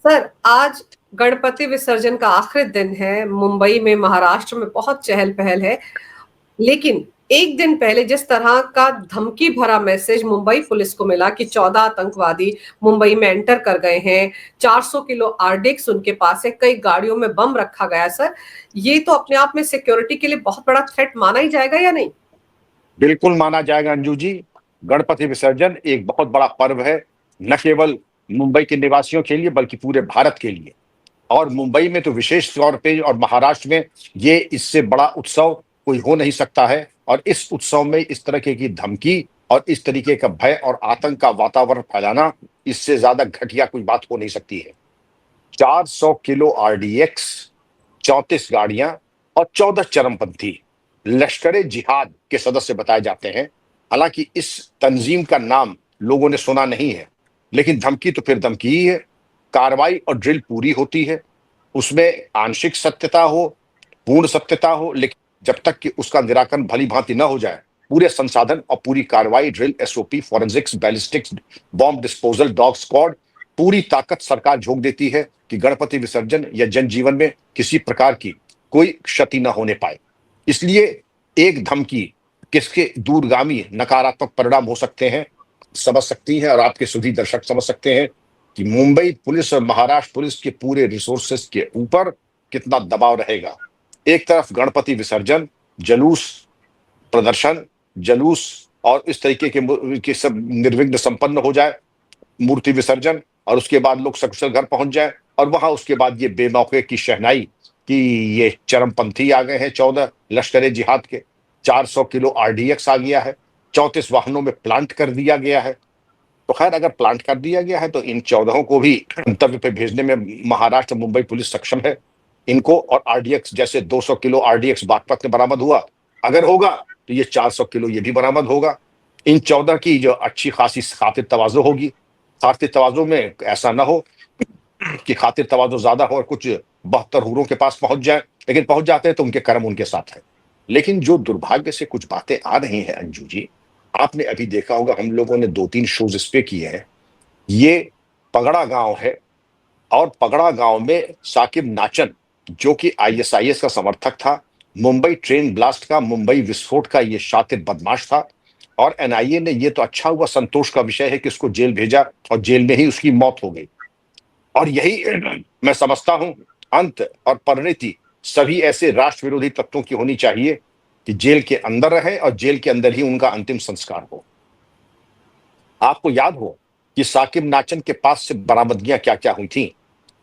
Sir, आज गणपति विसर्जन का आखिरी दिन है। मुंबई में, महाराष्ट्र में बहुत चहल पहल है। लेकिन एक दिन पहले जिस तरह का धमकी भरा मैसेज मुंबई पुलिस को मिला कि 14 आतंकवादी मुंबई में एंटर कर गए हैं, 400 किलो आरडीएक्स उनके पास है, कई गाड़ियों में बम रखा गया। सर, ये तो अपने आप में सिक्योरिटी के लिए बहुत बड़ा थ्रेट माना ही जाएगा या नहीं? बिल्कुल माना जाएगा अंजू जी। गणपति विसर्जन एक बहुत बड़ा पर्व है, न केवल मुंबई के निवासियों के लिए बल्कि पूरे भारत के लिए। और मुंबई में तो विशेष तौर पे और महाराष्ट्र में ये इससे बड़ा उत्सव कोई हो नहीं सकता है। और इस उत्सव में इस तरह की धमकी और इस तरीके का भय और आतंक का वातावरण फैलाना, इससे ज्यादा घटिया कोई बात हो नहीं सकती है। 400 किलो आरडीएक्स, 34 गाड़ियां और 14 चरमपंथी लश्कर जिहाद के सदस्य बताए जाते हैं। हालांकि इस तंजीम का नाम लोगों ने सुना नहीं है, लेकिन धमकी तो फिर धमकी ही है। कार्रवाई और ड्रिल पूरी होती है, उसमें आंशिक सत्यता हो, पूर्ण सत्यता हो, लेकिन जब तक कि उसका निराकरण भली भांति न हो जाए, पूरे संसाधन और पूरी कार्रवाई, drill, SOP, forensics, ballistics, bomb disposal, dog squad, पूरी ताकत सरकार झोंक देती है कि गणपति विसर्जन या जनजीवन में किसी प्रकार की कोई क्षति न होने पाए। इसलिए एक धमकी किसके दूरगामी नकारात्मक परिणाम हो सकते हैं समझ सकती हैं, और आपके सभी दर्शक समझ सकते हैं कि मुंबई पुलिस और महाराष्ट्र पुलिस के पूरे रिसोर्सेस के ऊपर कितना दबाव रहेगा। एक तरफ गणपति विसर्जन, जुलूस, प्रदर्शन, जुलूस और इस तरीके के सब निर्विघ्न संपन्न हो जाए, मूर्ति विसर्जन, और उसके बाद लोग सकुशल घर पहुंच जाए। और वहां उसके बाद ये बेमौके की शहनाई कि ये चरमपंथी आ गए हैं, 14 लश्कर जिहाद के, 400 किलो आरडीएक्स आ गया है, 34 वाहनों में प्लांट कर दिया गया है। तो खैर, अगर प्लांट कर दिया गया है तो इन 14 को भी गंतव्य पे भेजने में महाराष्ट्र मुंबई पुलिस सक्षम है। इनको और आरडीएक्स, जैसे 200 किलो आरडीएक्स बागपत में बरामद हुआ, अगर होगा तो ये 400 किलो ये भी बरामद होगा। इन 14 की जो अच्छी खासी खातिर तवाजो होगी। खातिर तवाजो में ऐसा ना हो कि खातिर तवाजो ज्यादा हो और कुछ 72 हूरों के पास पहुंच जाए, लेकिन पहुंच जाते हैं तो उनके कर्म उनके साथ है। लेकिन जो दुर्भाग्य से कुछ बातें आ रही हैं अंजू जी, आपने अभी देखा होगा, हम लोगों ने 2-3 शोज इस पे किए हैं। ये पगड़ा गांव है, और पगड़ा गांव में साकिब नाचन, जो कि आईएसआईएस का समर्थक था, मुंबई ट्रेन ब्लास्ट का, मुंबई विस्फोट का ये शातिर बदमाश था। और एनआईए ने, ये तो अच्छा हुआ, संतोष का विषय है कि उसको जेल भेजा और जेल में ही उसकी मौत हो गई। और यही मैं समझता हूं अंत और परिणति सभी ऐसे राष्ट्र विरोधी तत्वों की होनी चाहिए कि जेल के अंदर रहे और जेल के अंदर ही उनका अंतिम संस्कार हो। आपको याद हो कि साकिब नाचन के पास से बरामदगियां क्या क्या हुई थी?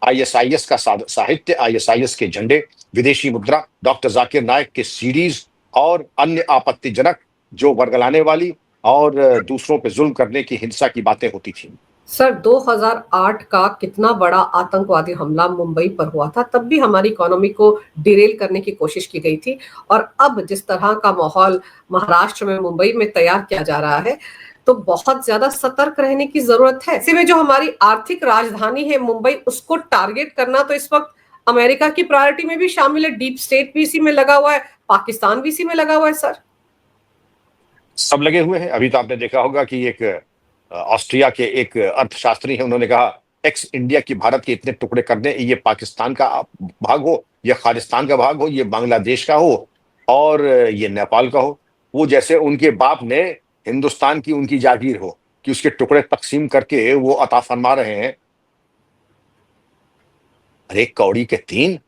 आईएसआईएस का साहित्य, आईएसआईएस के झंडे, विदेशी मुद्रा, डॉक्टर जाकिर नायक के सीडीज और अन्य आपत्तिजनक, जो वर्गलाने वाली और दूसरों पे जुल्म करने की, हिंसा की बातें होती थी। सर, 2008 का कितना बड़ा आतंकवादी हमला मुंबई पर हुआ था, तब भी हमारी इकोनॉमी को डिरेल करने की कोशिश की गई थी। और अब जिस तरह का माहौल महाराष्ट्र में, मुंबई में तैयार किया जा रहा है, तो बहुत ज्यादा सतर्क रहने की जरूरत है। ऐसे में जो हमारी आर्थिक राजधानी है मुंबई, उसको टारगेट करना तो इस वक्त अमेरिका की प्रायोरिटी में भी शामिल है। डीप स्टेट भी इसी में लगा हुआ है, पाकिस्तान भी इसी में लगा हुआ है। सर, सब लगे हुए हैं। अभी तो आपने देखा होगा कि एक ऑस्ट्रिया के एक अर्थशास्त्री हैं, उन्होंने कहा, एक्स इंडिया की भारत के इतने टुकड़े करने, ये पाकिस्तान का भाग हो, या खालिस्तान का भाग हो, ये बांग्लादेश का हो, और ये नेपाल का हो, वो जैसे उनके बाप ने हिंदुस्तान की उनकी जागीर हो कि उसके टुकड़े तकसीम करके वो अता फरमा रहे हैं। अरे कौड़ी के तीन,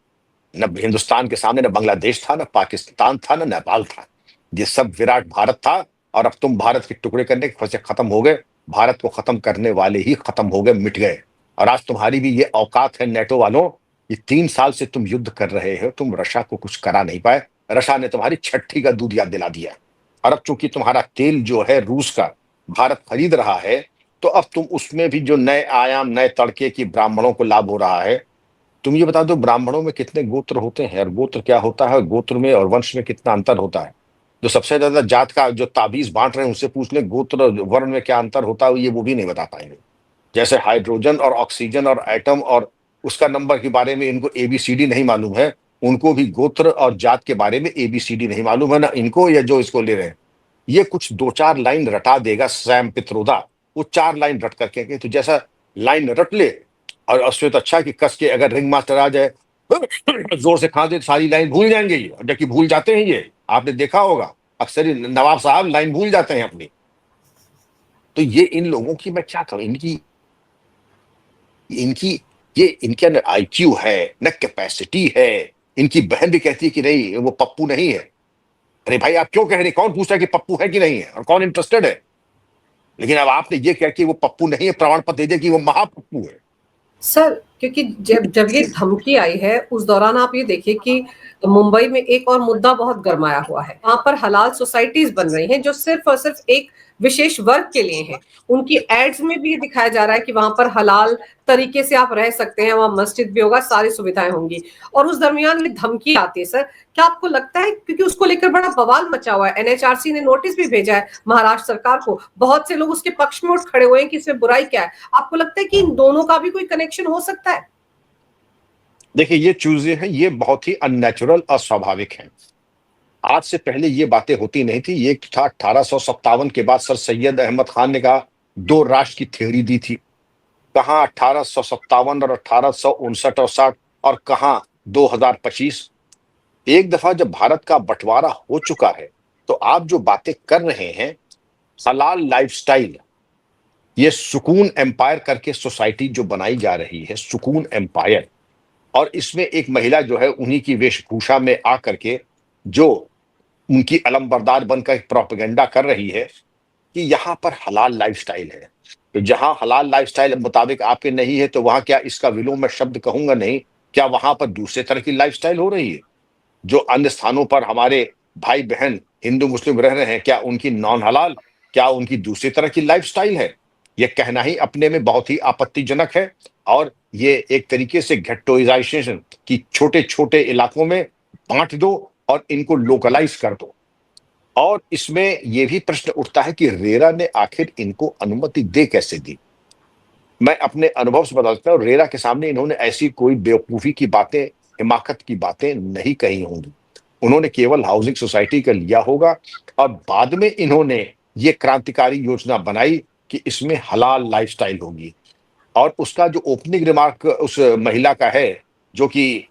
न हिंदुस्तान के सामने न बांग्लादेश था, न पाकिस्तान था, न नेपाल था, ये सब विराट भारत था। और अब तुम भारत के टुकड़े करने के वजह खत्म हो गए, भारत को खत्म करने वाले ही खत्म हो गए, मिट गए। और आज तुम्हारी भी ये औकात है नेटो वालों, ये 3 साल से तुम युद्ध कर रहे हो, तुम रशिया को कुछ करा नहीं पाए, रशिया ने तुम्हारी छठी का दूध याद दिला दिया। और अब चूंकि तुम्हारा तेल जो है रूस का भारत खरीद रहा है, तो अब तुम उसमें भी जो नए आयाम, नए तड़के की ब्राह्मणों को लाभ हो रहा है। तुम ये बता दो, ब्राह्मणों में कितने गोत्र होते हैं, और गोत्र क्या होता है, गोत्र में और वंश में कितना अंतर होता है? जो सबसे ज्यादा जात का जो ताबीज बांट रहे हैं, उनसे पूछ ले गोत्र और वर्ण में क्या अंतर होता है, ये वो भी नहीं बता पाएंगे। जैसे हाइड्रोजन और ऑक्सीजन और एटम और उसका नंबर के बारे में इनको एबीसीडी नहीं मालूम है, उनको भी गोत्र और जात के बारे में एबीसीडी नहीं मालूम है ना इनको, या जो इसको ले रहे हैं। ये कुछ 2-4 लाइन रटा देगा सैम पित्रोदा, वो 4 लाइन रट करके, तो जैसा लाइन रट ले और उसमें तो अच्छा है कि कस के अगर रिंग मास्टर आ जाए जोर से खा दे तो सारी लाइन भूल जाएंगे ये, जबकि भूल जाते हैं ये, आपने देखा होगा अक्सर ही नवाब साहब लाइन भूल जाते हैं अपनी। तो ये इन लोगों की मैं क्या कहूं, इनकी इनकी ये इनके अंदर आईक्यू है न कैपेसिटी है। इनकी बहन भी कहती है कि नहीं वो पप्पू नहीं है। अरे भाई आप क्यों कह रहे हैं, कौन पूछता है कि पप्पू है कि नहीं है और कौन इंटरेस्टेड है? लेकिन अब आपने ये कह के वो पप्पू नहीं है प्रमाण पत्र दे दिया कि वो महापप्पू है। सर, क्योंकि जब जब ये धमकी आई है उस दौरान आप ये देखिए कि मुंबई में एक और मुद्दा बहुत गरमाया हुआ है। वहां पर हलाल सोसाइटीज बन रही हैं जो सिर्फ और सिर्फ एक विशेष वर्ग के लिए हैं। उनकी एड्स में भी ये दिखाया जा रहा है कि वहां पर हलाल तरीके से आप रह सकते हैं, वहां मस्जिद भी होगा, सारी सुविधाएं होंगी। और उस दरमियान ये धमकी आती है सर, क्या आपको लगता है, क्योंकि उसको लेकर बड़ा बवाल मचा हुआ है, एनएचआरसी ने नोटिस भी भेजा है महाराष्ट्र सरकार को, बहुत से लोग उसके पक्ष में उठ खड़े हुए हैं कि इसमें बुराई क्या है। आपको लगता है कि इन दोनों का भी कोई कनेक्शन हो सकता है? देखिए ये चीजें हैं, ये बहुत ही अननेचुरल, अस्वाभाविक हैं। आज से पहले ये बातें होती नहीं थी। ये था 1857 के बाद सर सैयद अहमद खान ने कहा दो राष्ट्र की थ्योरी दी थी। कहाँ 1857 और 1859 और 60, और कहाँ 2025। एक दफा जब भारत का बंटवारा हो चुका है तो आप जो बातें कर रहे हैं, हलाल लाइफस्टाइल, ये सुकून एम्पायर करके सोसाइटी जो बनाई जा रही है, सुकून एम्पायर, और इसमें एक महिला जो है उन्हीं की वेशभूषा में आकर के जो उनकी अलमबरदार बनकर एक प्रोपेगेंडा कर रही है कि यहां पर हलाल लाइफस्टाइल है। तो जहां हलाल लाइफस्टाइल मुताबिक आपके नहीं है तो वहां क्या, इसका विलोम मैं शब्द कहूंगा नहीं, क्या वहां पर दूसरे तरह की लाइफस्टाइल हो रही है? जो अन्य स्थानों पर हमारे भाई बहन हिंदू मुस्लिम रह रहे हैं, क्या उनकी नॉन हलाल, क्या उनकी दूसरी तरह की लाइफस्टाइल है? यह कहना ही अपने में बहुत ही आपत्तिजनक है। और ये एक तरीके से गेट्टोइजेशन की छोटे छोटे इलाकों में बांट दो और इनको लोकलाइज कर दो। और इसमें यह भी प्रश्न उठता है कि रेरा ने आखिर इनको अनुमति दे कैसे दी। मैं अपने अनुभव से बताता हूं, रेरा के सामने इन्होंने ऐसी कोई बेवकूफी की बातें, हिमाकत की बातें नहीं कही होंगी। उन्होंने केवल हाउसिंग सोसाइटी का लिया होगा और बाद में इन्होंने ये क्रांतिकारी योजना बनाई कि इसमें हलाल लाइफस्टाइल होगी। और उसका जो ओपनिंग रिमार्क उस महिला का है जो कि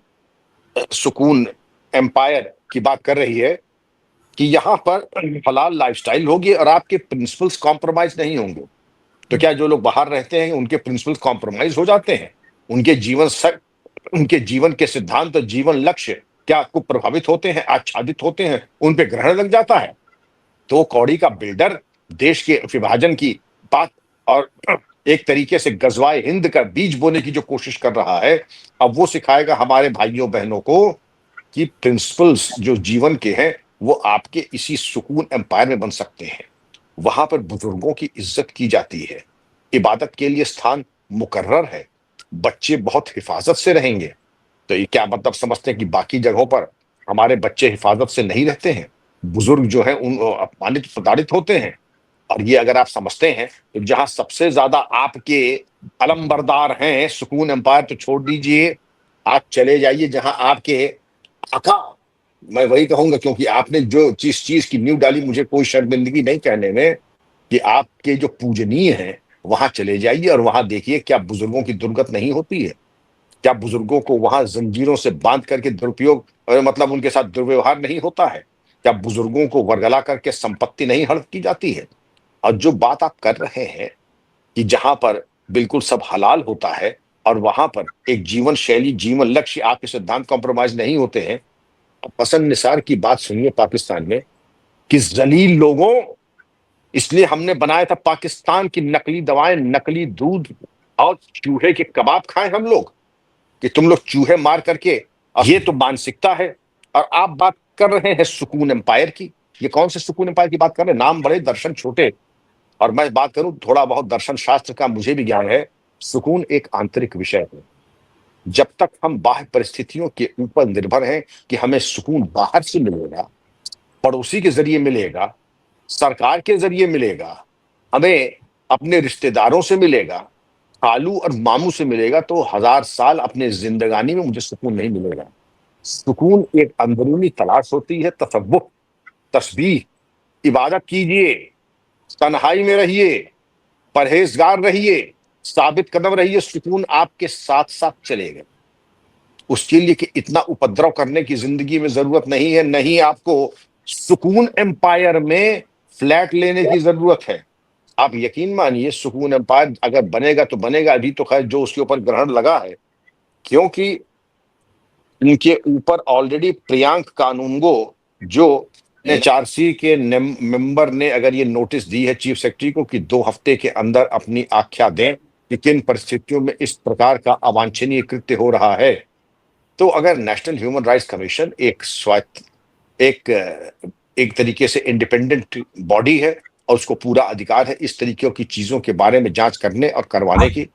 सुकून एम्पायर की बात कर रही है कि यहां पर हलाल लाइफस्टाइल होगी और आपके प्रिंसिपल्स कॉम्प्रोमाइज नहीं होंगे। तो क्या जो लोग बाहर रहते हैं उनके प्रिंसिपल्स कॉम्प्रोमाइज हो जाते हैं? उनके उनके जीवन के सिद्धांत और जीवन लक्ष्य क्या आपको प्रभावित होते हैं, आच्छादित होते हैं, उन पे ग्रहण लग जाता है? तो कौड़ी का बिल्डर देश के विभाजन की बात और एक तरीके से गजवाए हिंद का बीज बोने की जो कोशिश कर रहा है, अब वो सिखाएगा हमारे भाइयों बहनों को कि प्रिंसिपल्स जो जीवन के हैं वो आपके इसी सुकून एम्पायर में बन सकते हैं। वहां पर बुजुर्गों की इज्जत की जाती है, इबादत के लिए स्थान मुकर्रर है, बच्चे बहुत हिफाजत से रहेंगे। तो ये क्या मतलब समझते हैं कि बाकी जगहों पर हमारे बच्चे हिफाजत से नहीं रहते हैं, बुजुर्ग जो है उन अपमानित प्रताड़ित होते हैं? और ये अगर आप समझते हैं तो जहां सबसे ज्यादा आपके अलमबरदार हैं सुकून एम्पायर, तो छोड़ दीजिए, आप चले जाइए जहां आपके आका, मैं वही कहूंगा क्योंकि आपने जो चीज चीज की नींव डाली, मुझे कोई शर्मिंदगी नहीं कहने में, कि आपके जो पूजनीय हैं वहां चले जाइए और वहां देखिए क्या बुजुर्गों की दुर्गत नहीं होती है? क्या बुजुर्गों को वहां जंजीरों से बांध करके दुरुपयोग मतलब उनके साथ दुर्व्यवहार नहीं होता है? क्या बुजुर्गों को वर्गला करके संपत्ति नहीं हड़प की जाती है? और जो बात आप कर रहे हैं कि जहां पर बिल्कुल सब हलाल होता है और वहां पर एक जीवन शैली, जीवन लक्ष्य, आपके सिद्धांत कॉम्प्रोमाइज नहीं होते हैं। पसंद निसार की बात सुनिए पाकिस्तान में कि जलील लोगों, इसलिए हमने बनाया था पाकिस्तान की नकली दवाएं, नकली दूध और चूहे के कबाब खाएं हम लोग, कि तुम लोग चूहे मार करके, ये तो मानसिकता है। और आप बात कर रहे हैं सुकून एम्पायर की। ये कौन से सुकून एम्पायर की बात कर रहे हैं? नाम बड़े, दर्शन छोटे। और मैं बात करूं, थोड़ा बहुत दर्शन शास्त्र का मुझे भी ज्ञान है। सुकून एक आंतरिक विषय है। जब तक हम बाह्य परिस्थितियों के ऊपर निर्भर हैं कि हमें सुकून बाहर से मिलेगा, पड़ोसी के जरिए मिलेगा, सरकार के जरिए मिलेगा, हमें अपने रिश्तेदारों से मिलेगा, खालू और मामू से मिलेगा, तो 1000 साल अपने जिंदगानी में मुझे सुकून नहीं मिलेगा। सुकून एक अंदरूनी तलाश होती है, तसव्वुफ, तस्बीह, इबादत कीजिए, तन्हाई में रहिए, परहेजगार रहिए, साबित कदम रही है, सुकून आपके साथ साथ चलेगा। उसके लिए कि इतना उपद्रव करने की जिंदगी में जरूरत नहीं है, नहीं आपको सुकून एम्पायर में फ्लैट लेने की जरूरत है। आप यकीन मानिए, सुकून एम्पायर अगर बनेगा तो बनेगा, अभी तो खैर जो उसके ऊपर ग्रहण लगा है, क्योंकि इनके ऊपर ऑलरेडी प्रियांक कानूनगो, जो एचआरसी के मेंबर ने अगर ये नोटिस दी है चीफ सेक्रेटरी को कि 2 हफ्ते के अंदर अपनी आख्या दें कि किन परिस्थितियों में इस प्रकार का अवांछनीय कृत्य हो रहा है, तो अगर नेशनल ह्यूमन राइट्स कमीशन एक स्वायत्त, एक तरीके से इंडिपेंडेंट बॉडी है और उसको पूरा अधिकार है इस तरीके की चीजों के बारे में जांच करने और करवाने की,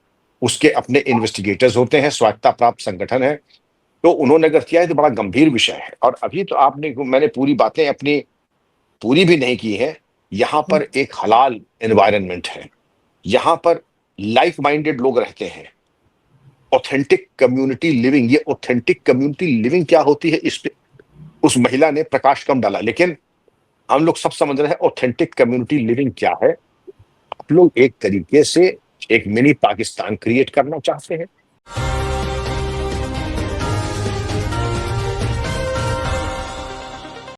उसके अपने इन्वेस्टिगेटर्स होते हैं, स्वायत्ता प्राप्त संगठन है, तो उन्होंने अगर किया है तो बड़ा गंभीर विषय है। और अभी तो मैंने पूरी बातें अपनी पूरी भी नहीं की है। यहाँ पर एक हलाल एनवायरनमेंट है, यहाँ पर लाइक माइंडेड लोग रहते हैं, ऑथेंटिक कम्युनिटी लिविंग। ये ऑथेंटिक कम्युनिटी लिविंग क्या होती है, इस पे उस महिला ने प्रकाश कम डाला, लेकिन हम लोग सब समझ रहे हैं ऑथेंटिक कम्युनिटी लिविंग क्या है। आप लोग एक तरीके से एक मिनी पाकिस्तान क्रिएट करना चाहते हैं।